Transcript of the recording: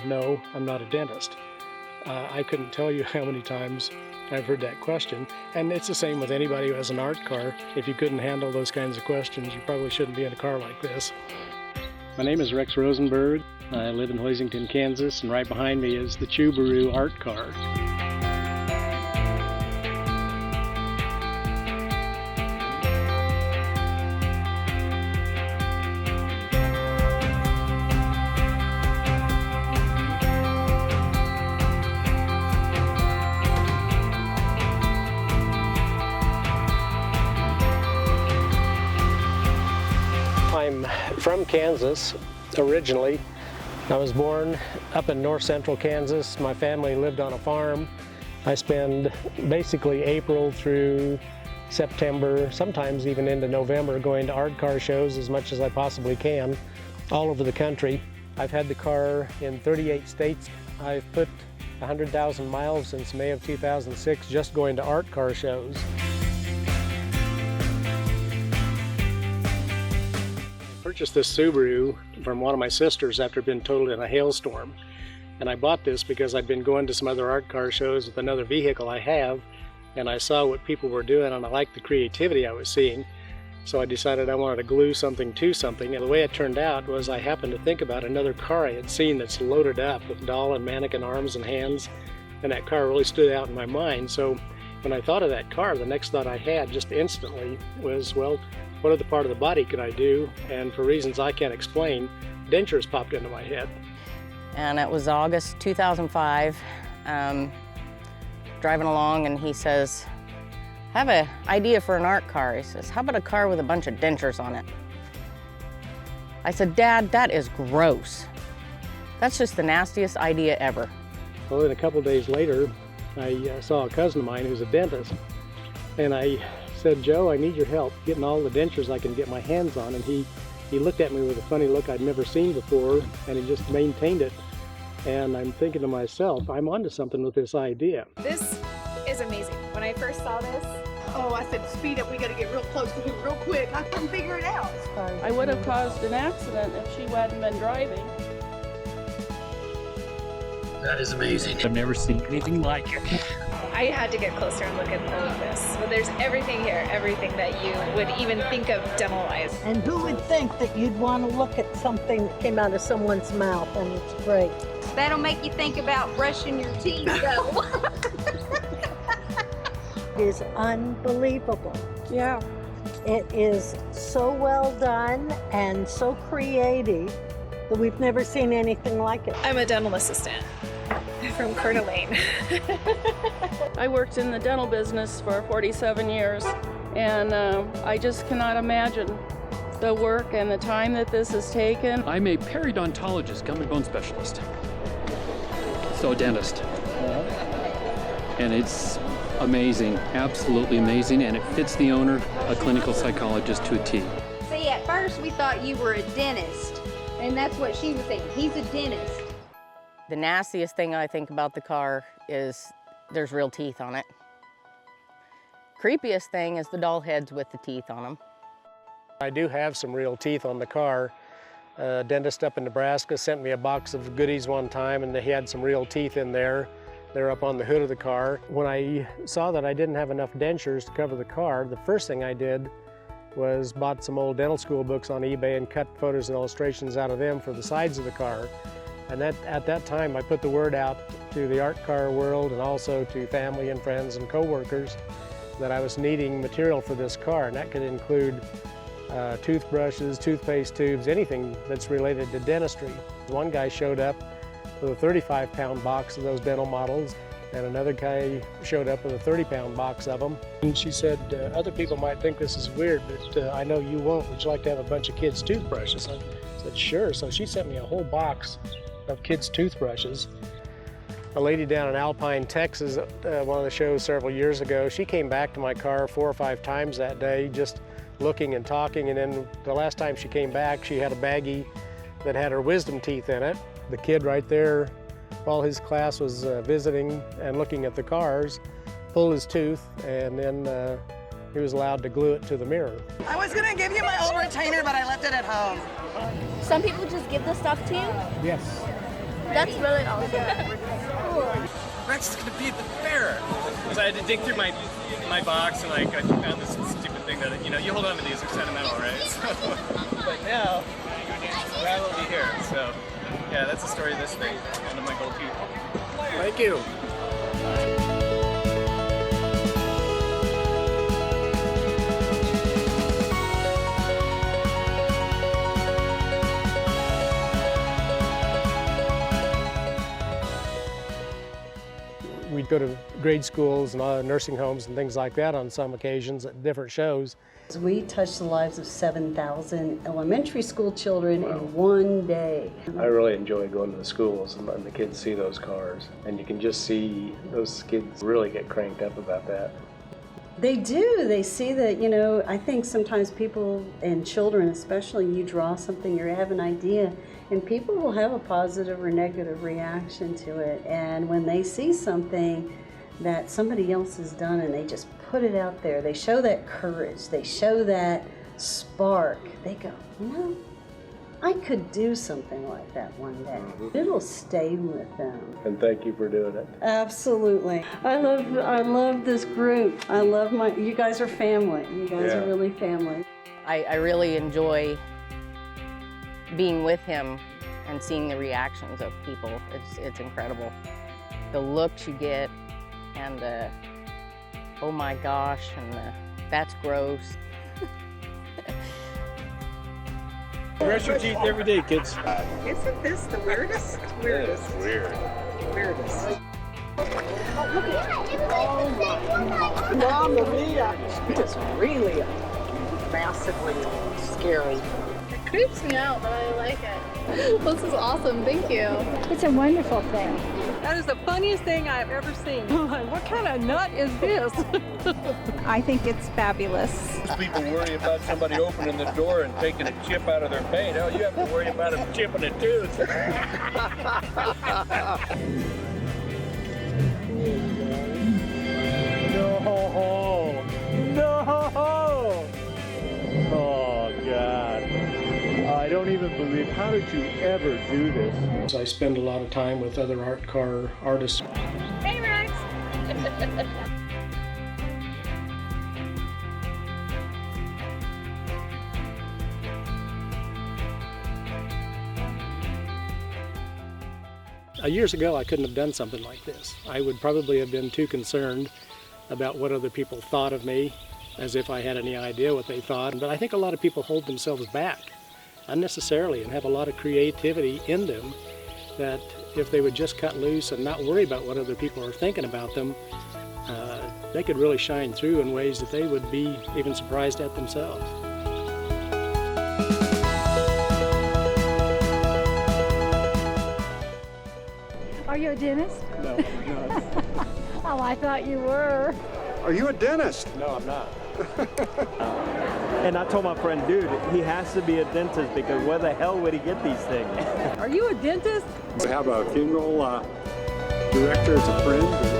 No, I'm not a dentist. I couldn't tell you how many times I've heard that question. And it's the same with anybody who has an art car. If you couldn't handle those kinds of questions, you probably shouldn't be in a car like this. My name is Rex Rosenberg. I live in Hoisington, Kansas, and right behind me is the Chubaroo art car. I'm from Kansas originally. I was born up in north central Kansas. My family lived on a farm. I spend basically April through September, sometimes even into November, going to art car shows as much as I possibly can all over the country. I've had the car in 38 states. I've put 100,000 miles since May of 2006 just going to art car shows. I purchased this Subaru from one of my sisters after being totaled in a hailstorm. And I bought this because I'd been going to some other art car shows with another vehicle I have, and I saw what people were doing and I liked the creativity I was seeing. So I decided I wanted to glue something to something, and the way it turned out was I happened to think about another car I had seen that's loaded up with doll and mannequin arms and hands, and that car really stood out in my mind. So when I thought of that car, the next thought I had just instantly was, well, what other part of the body could I do? And for reasons I can't explain, dentures popped into my head. And it was August 2005, driving along, and he says, I have an idea for an art car. He says, how about a car with a bunch of dentures on it? I said, Dad, that is gross. That's just the nastiest idea ever. Well, then a couple days later, I saw a cousin of mine who's a dentist, and I said, Joe, I need your help getting all the dentures I can get my hands on. And he looked at me with a funny look I'd never seen before, and he just maintained it. And I'm thinking to myself, I'm onto something with this idea. This is amazing. When I first saw this, oh, I said, speed up, we gotta get real close to him real quick. I couldn't figure it out. I would have caused an accident if she hadn't been driving. That is amazing. I've never seen anything like it. I had to get closer and look at all of this. But there's everything here, everything that you would even think of dental-wise. And who would think that you'd want to look at something that came out of someone's mouth, and it's great. That'll make you think about brushing your teeth, though. It is unbelievable. Yeah. It is so well done and so creative that we've never seen anything like it. I'm a dental assistant from Coeur d'Alene. I worked in the dental business for 47 years, and I just cannot imagine the work and the time that this has taken. I'm a periodontologist, gum and bone specialist. So a dentist. And it's amazing, absolutely amazing, and it fits the owner, a clinical psychologist, to a T. See, at first we thought you were a dentist, and that's what she was saying. He's a dentist. The nastiest thing I think about the car is there's real teeth on it. Creepiest thing is the doll heads with the teeth on them. I do have some real teeth on the car. A dentist up in Nebraska sent me a box of goodies one time, and they had some real teeth in there. They're up on the hood of the car. When I saw that I didn't have enough dentures to cover the car, the first thing I did was bought some old dental school books on eBay and cut photos and illustrations out of them for the sides of the car. And at that time, I put the word out to the art car world and also to family and friends and coworkers that I was needing material for this car, and that could include toothbrushes, toothpaste tubes, anything that's related to dentistry. One guy showed up with a 35-pound box of those dental models, and another guy showed up with a 30-pound box of them. And she said, other people might think this is weird, but I know you won't. Would you like to have a bunch of kids' toothbrushes? I said, sure. So she sent me a whole box of kids' toothbrushes. A lady down in Alpine, Texas, one of the shows several years ago, she came back to my car 4 or 5 times that day, just looking and talking, and then the last time she came back, she had a baggie that had her wisdom teeth in it. The kid right there, while his class was visiting and looking at the cars, pulled his tooth, and then he was allowed to glue it to the mirror. I was gonna give you my old retainer, but I left it at home. Some people just give this stuff to you? Yes. That's really awesome. Rex is gonna be at the fair. So I had to dig through my box and like I found this stupid thing that you hold on to these, they're sentimental, right? So, but now I will be here. So yeah, that's the story of this thing. One of my gold teeth. Thank you. We'd go to grade schools and nursing homes and things like that on some occasions at different shows. We touched the lives of 7,000 elementary school children in one day. I really enjoy going to the schools and letting the kids see those cars. And you can just see those kids really get cranked up about that. They do. They see that, I think sometimes people, and children especially, you draw something, you have an idea, and people will have a positive or negative reaction to it. And when they see something that somebody else has done and they just put it out there, they show that courage, they show that spark, they go, I could do something like that one day. It'll stay with them. And thank you for doing it. Absolutely. I love this group. I love you guys are family. You guys are really family. I really enjoy being with him and seeing the reactions of people. It's incredible. The looks you get and the, oh my gosh, and the, that's gross. Brush your teeth every day, kids. Isn't this the weirdest? Weirdest. Weird. Weirdest. Oh, look at it. Oh, Mamma mia. It's really massively scary. It creeps me out, but I like it. This is awesome. Thank you. It's a wonderful thing. That is the funniest thing I've ever seen. What kind of nut is this? I think it's fabulous. People worry about somebody opening the door and taking a chip out of their paint. Oh, you have to worry about them chipping a tooth. No! Oh, God. I don't even believe, how did you ever do this? I spend a lot of time with other art car artists. Hey, Rex. Years ago, I couldn't have done something like this. I would probably have been too concerned about what other people thought of me, as if I had any idea what they thought. But I think a lot of people hold themselves back unnecessarily and have a lot of creativity in them that if they would just cut loose and not worry about what other people are thinking about them, they could really shine through in ways that they would be even surprised at themselves. Are you a dentist? No, I'm not. Oh, I thought you were. Are you a dentist? No, I'm not. And I told my friend, dude, he has to be a dentist because where the hell would he get these things? Are you a dentist? I have a funeral director as a friend.